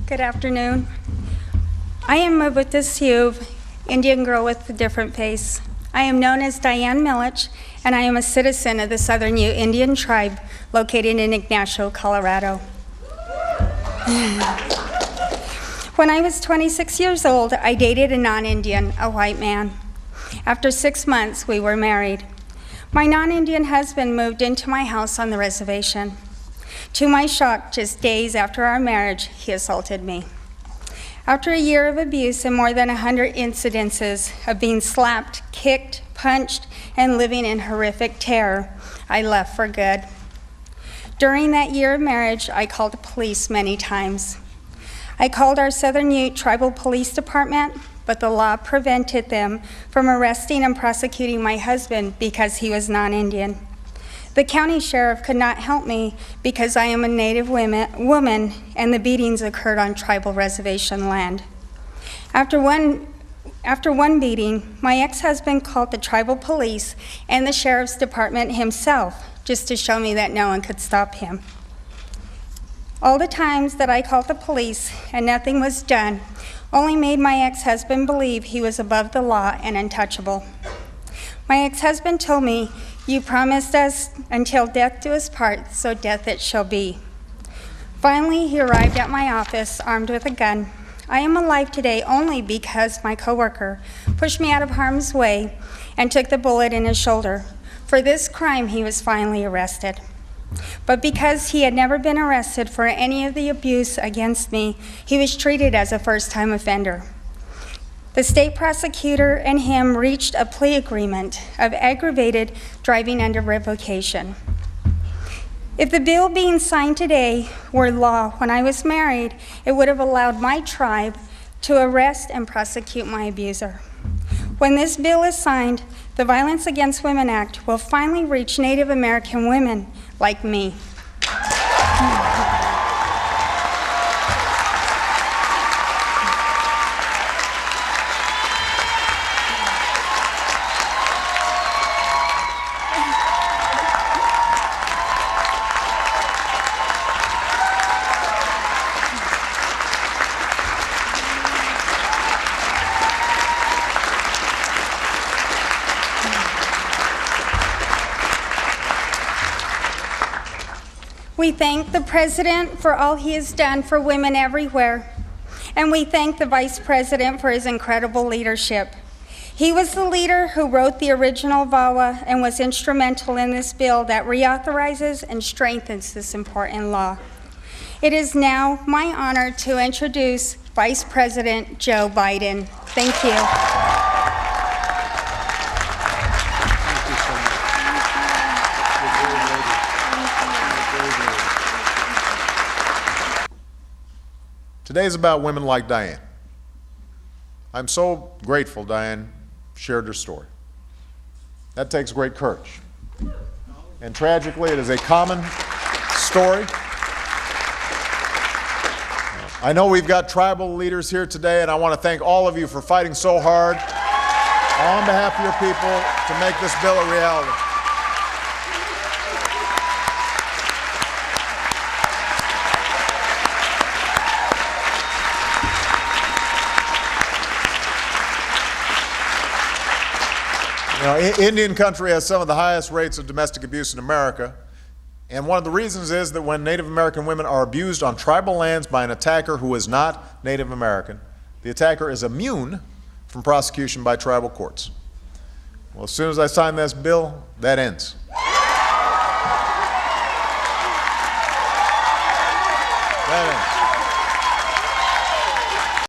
Good afternoon. I am a Sioux Indian girl with a different face. I am known as Diane Millich, and I am a citizen of the Southern Ute Indian tribe located in Ignacio, Colorado. When I was 26 years old, I dated a non-Indian, a white man. After 6 months, we were married. My non-Indian husband moved into my house on the reservation. To my shock, just days after our marriage, he assaulted me. After a year of abuse and more than 100 incidences of being slapped, kicked, punched, and living in horrific terror, I left for good. During that year of marriage, I called the police many times. I called our Southern Ute Tribal Police Department, but the law prevented them from arresting and prosecuting my husband because he was non-Indian. The county sheriff could not help me because I am a Native woman and the beatings occurred on tribal reservation land. After one beating, my ex-husband called the tribal police and the sheriff's department himself just to show me that no one could stop him. All the times that I called the police and nothing was done only made my ex-husband believe he was above the law and untouchable. My ex-husband told me, "You promised us until death do us part, so death it shall be." Finally, he arrived at my office armed with a gun. I am alive today only because my coworker pushed me out of harm's way and took the bullet in his shoulder. For this crime, he was finally arrested. But because he had never been arrested for any of the abuse against me, he was treated as a first-time offender. The state prosecutor and him reached a plea agreement of aggravated driving under revocation. If the bill being signed today were law when I was married, it would have allowed my tribe to arrest and prosecute my abuser. When this bill is signed, the Violence Against Women Act will finally reach Native American women like me. We thank the President for all he has done for women everywhere, and we thank the Vice President for his incredible leadership. He was the leader who wrote the original VAWA and was instrumental in this bill that reauthorizes and strengthens this important law. It is now my honor to introduce Vice President Joe Biden. Thank you. Today is about women like Diane. I'm so grateful Diane shared her story. That takes great courage. And tragically, it is a common story. I know we've got tribal leaders here today, and I want to thank all of you for fighting so hard on behalf of your people to make this bill a reality. You know, Indian country has some of the highest rates of domestic abuse in America, and one of the reasons is that when Native American women are abused on tribal lands by an attacker who is not Native American, the attacker is immune from prosecution by tribal courts. Well, as soon as I sign this bill, that ends.